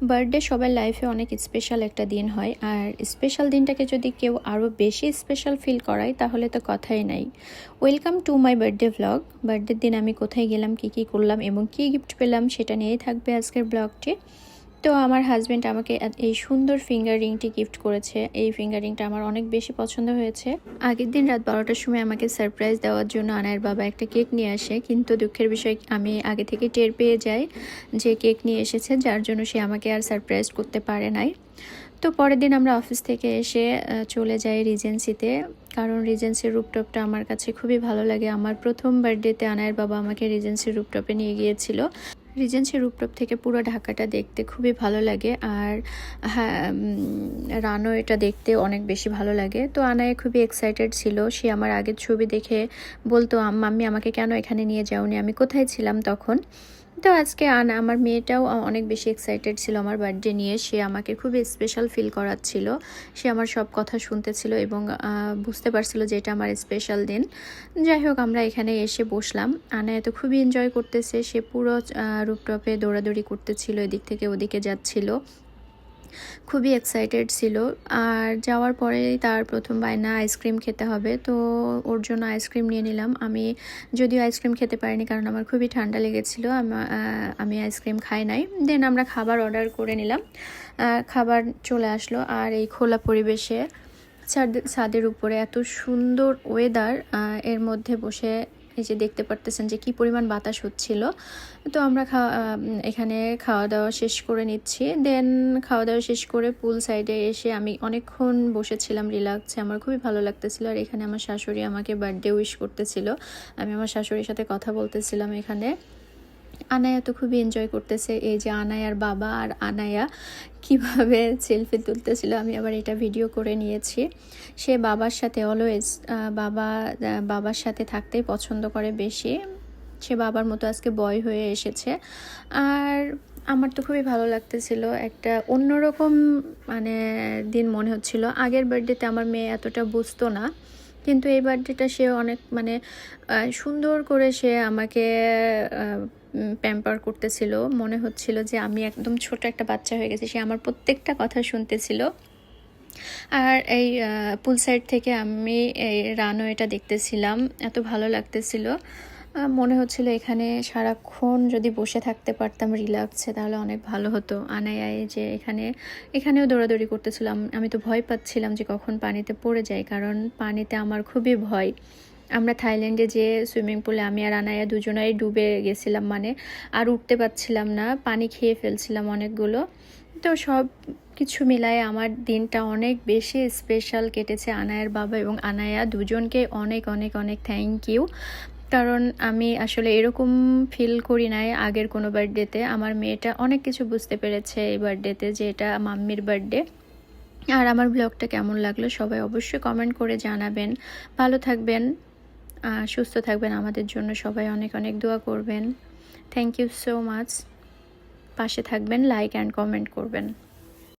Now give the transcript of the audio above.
Birthday সবার লাইফে অনেক স্পেশাল একটা দিন হয়, আর স্পেশাল দিনটাকে যদি কেউ আরও বেশি স্পেশাল ফিল করায় তাহলে তো কথাই নাই। Welcome to my birthday vlog. বার্থডের দিন আমি কোথায় গেলাম, কী করলাম এবং কী গিফট পেলাম সেটা নিয়েই থাকবে আজকের ব্লগটি। তো আমার হাজব্যান্ড আমাকে এই সুন্দর ফিঙ্গার রিংটি গিফট করেছে। এই ফিঙ্গার রিংটা আমার অনেক বেশি পছন্দ হয়েছে। আগের দিন রাত 12টার সময় আমাকে সারপ্রাইজ দেওয়ার জন্য আনায়ের বাবা একটা কেক নিয়ে আসে, কিন্তু দুঃখের বিষয় আমি আগে থেকে টের পেয়ে যাই যে কেক নিয়ে এসেছে, যার জন্য সে আমাকে আর সারপ্রাইজ করতে পারে নাই। তো পরের দিন আমরা অফিস থেকে এসে চলে যাই রিজেন্সিতে, কারণ রিজেন্সির রুপটপটা আমার কাছে খুবই ভালো লাগে। আমার প্রথম বার্থডেতে আনায়ের বাবা আমাকে রিজেন্সির রুপটপে নিয়ে গিয়েছিল। রিজেন্সি রুপটপ থেকে পুরো ঢাকাটা দেখতে খুবই ভালো লাগে, আর হ্যাঁ, রানও এটা দেখতে অনেক বেশি ভালো লাগে। তো আনায়ে খুবই এক্সাইটেড ছিল। সে আমার আগের ছবি দেখে বলতো, মাম্মি আমাকে কেন এখানে নিয়ে যাওনি, আমি কোথায় ছিলাম তখন। তো আজকে আমার মেয়েটাও অনেক বেশি এক্সাইটেড ছিল আমার বার্থডে নিয়ে। সে আমাকে খুবই স্পেশাল ফিল করাচ্ছিল। সে আমার সব কথা শুনতেছিল এবং বুঝতে পারছিল যে এটা আমার স্পেশাল দিন। যাই হোক, আমরা এখানে এসে বসলাম। আনায়া তো খুবই এনজয় করতেছে। সে পুরো রুপটপে দৌড়াদৌড়ি করতেছিল, এদিক থেকে ওদিকে যাচ্ছিল, খুবই এক্সাইটেড ছিল। আর যাওয়ার পরেই তার প্রথম বায়না আইসক্রিম খেতে হবে, তো ওর জন্য আইসক্রিম নিয়ে নিলাম। আমি যদিও আইসক্রিম খেতে পারিনি, কারণ আমার খুবই ঠান্ডা লেগেছিল। আমি আইসক্রিম খাই নাই। দেন আমরা খাবার অর্ডার করে নিলাম। খাবার চলে আসলো, আর এই খোলা পরিবেশে ছাদের উপরে এত সুন্দর ওয়েদার, এর মধ্যে বসে এই যে দেখতে পারতেছেন যে কি পরিমাণ বাতাস হচ্ছিল। তো আমরা এখানে খাওয়া দাওয়া শেষ করে নিচ্ছি। দেন খাওয়া দাওয়া শেষ করে পুল সাইডে এসে আমি অনেকক্ষণ বসেছিলাম রিল্যাক্সে। আমার খুবই ভালো লাগতেছিল। আর এখানে আমার শাশুড়ি আমাকে বার্থডে উইশ করতেছিল। আমি আমার শাশুড়ির সাথে কথা বলতেছিলাম এখানে। আনায়া তো খুবই এনজয় করতেছে। এই যে আনায়ার বাবা আর আনায়া কিভাবে সেলফি তুলতেছিল, আমি আবার এটা ভিডিও করে নিয়েছি। সে বাবার সাথে অলওয়েজ বাবার সাথে থাকতেই পছন্দ করে বেশি। সে বাবার মতো আজকে বয় হয়ে এসেছে। আর আমার তো খুবই ভালো লাগতেছিল। একটা অন্যরকম মানে দিন মনে হচ্ছিল। আগের বার্থডেতে আমার মেয়ে এতটা বুঝতো না, কিন্তু এই বার্থডেটা সে অনেক সুন্দর করে সে আমাকে প্যাম্পার করতেছিল। মনে হচ্ছিল যে আমি একদম ছোট একটা বাচ্চা হয়ে গেছি। সে আমার প্রত্যেকটা কথা শুনতেছিল। আর এই পুল সাইড থেকে আমি এই রানওয়েটা দেখতেছিলাম, এত ভালো লাগতেছিল। মনে হচ্ছিল এখানে সারাক্ষণ যদি বসে থাকতে পারতাম রিল্যাক্সে তাহলে অনেক ভালো হতো। আনায়ায় যে এখানেও দৌড়াদৌড়ি করতেছিলাম। আমি তো ভয় পাচ্ছিলাম যে কখন পানিতে পড়ে যাই, কারণ পানিতে আমার খুবই ভয়। আমরা থাইল্যান্ডে যে সুইমিং পুলে আমি আর আনায়া দুজনাই ডুবে গেছিলাম, আর উঠতে পারছিলাম না, পানি খেয়ে ফেলছিলাম অনেকগুলো। তো সব কিছু মিলায় আমার দিনটা অনেক বেশি স্পেশাল কেটেছে। আনায়ার বাবা এবং আনায়া দুজনকে অনেক অনেক অনেক থ্যাংক ইউ, কারণ আমি আসলে এরকম ফিল করি নাই আগের কোনো বার্থডেতে। আমার মেয়েটা অনেক কিছু বুঝতে পেরেছে এই বার্থডেতে যে এটা মাম্মির বার্থডে। আর আমার ব্লগটা কেমন লাগলো সবাই অবশ্যই কমেন্ট করে জানাবেন। ভালো থাকবেন, সুস্থ থাকবেন, আমাদের জন্য সবাই অনেক অনেক দোয়া করবেন। Thank you so much. পাশে থাকবেন, লাইক অ্যান্ড কমেন্ট করবেন।